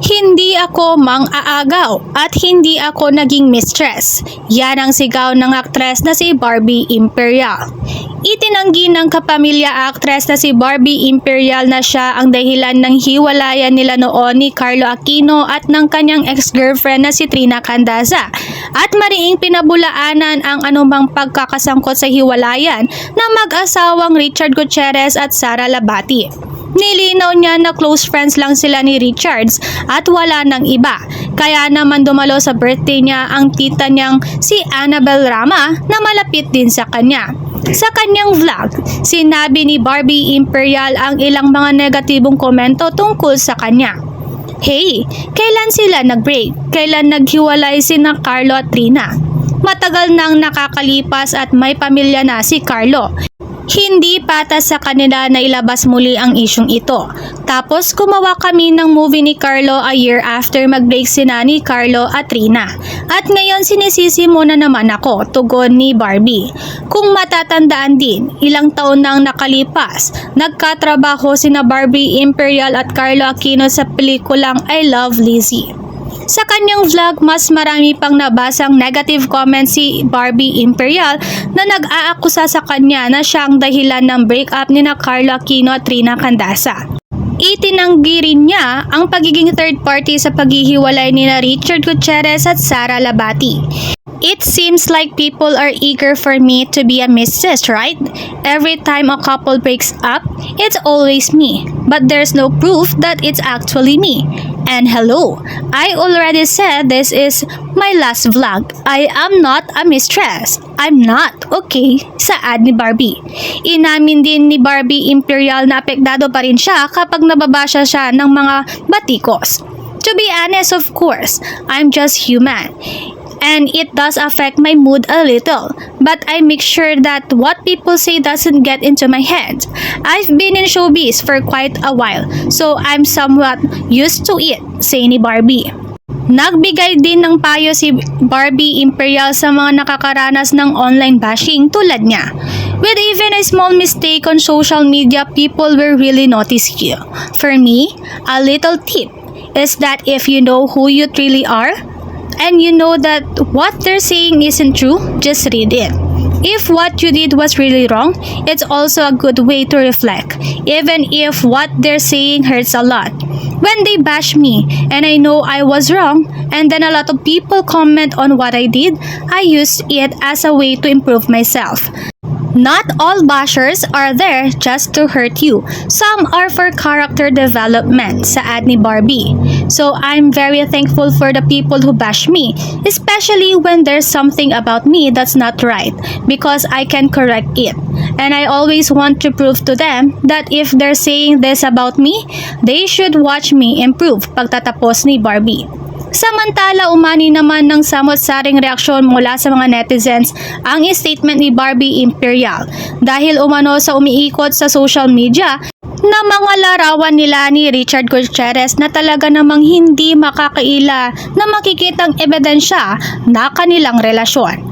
Hindi ako mang-aagaw at hindi ako naging mistress. Yan ang sigaw ng aktres na si Barbie Imperial. Itinanggi ng kapamilya aktres na si Barbie Imperial na siya ang dahilan ng hiwalayan nila noon ni Carlo Aquino at ng kanyang ex-girlfriend na si Trina Candaza. At mariing pinabulaanan ang anumang pagkakasangkot sa hiwalayan ng mag-asawang Richard Gutierrez at Sara Labati. Nilinaw niya na close friends lang sila ni Richards at wala nang iba. Kaya naman dumalo sa birthday niya ang tita niyang si Annabel Rama na malapit din sa kanya. Sa kanyang vlog, sinabi ni Barbie Imperial ang ilang mga negatibong komento tungkol sa kanya. Hey, kailan sila nag-break? Kailan naghiwalay sina Carlo at Trina? Matagal nang nakakalipas at may pamilya na si Carlo. Hindi patas sa kanila na ilabas muli ang isyong ito. Tapos gumawa kami ng movie ni Carlo a year after mag-break sina ni Carlo at Trina. At ngayon sinisisi mo na naman ako, tugon ni Barbie. Kung matatandaan din, ilang taon nang nakalipas, nagkatrabaho sina Barbie Imperial at Carlo Aquino sa pelikulang I Love Lizzie. Sa kanyang vlog, mas marami pang nabasang negative comments si Barbie Imperial na nag-aakusa sa kanya na siya ang dahilan ng breakup ni na Carlo Aquino at Trina Candaza. Itinanggi rin niya ang pagiging third party sa paghihiwalay ni na Richard Gutierrez at Sara Labati. It seems like people are eager for me to be a mistress, right? Every time a couple breaks up, it's always me. But there's no proof that it's actually me. And hello, I already said this is my last vlog. I am not a mistress. I'm not, okay? Saad ni Barbie. Inamin din ni Barbie Imperial na apektado pa rin siya kapag nababasya siya ng mga batikos. To be honest, of course, I'm just human. And it does affect my mood a little, but I make sure that what people say doesn't get into my head. I've been in showbiz for quite a while, so I'm somewhat used to it, say ni Barbie. Nagbigay din ng payo si Barbie Imperial sa mga nakakaranas ng online bashing tulad niya. With even a small mistake on social media, people will really notice you. For me, a little tip is that if you know who you truly are, and you know that what they're saying isn't true, just read it. If what you did was really wrong, it's also a good way to reflect, even if what they're saying hurts a lot. When they bash me, and I know I was wrong, and then a lot of people comment on what I did, I use it as a way to improve myself. Not all bashers are there just to hurt you. Some are for character development, saad ni Barbie. So I'm very thankful for the people who bash me, especially when there's something about me that's not right, because I can correct it. And I always want to prove to them that if they're saying this about me, they should watch me improve, pagtatapos ni Barbie. Samantala, umani naman ng samot-saring reaksyon mula sa mga netizens ang statement ni Barbie Imperial dahil umano sa umiikot sa social media na mga larawan nila ni Richard Gutierrez na talaga namang hindi makakaila na makikitang ebidensya na kanilang relasyon.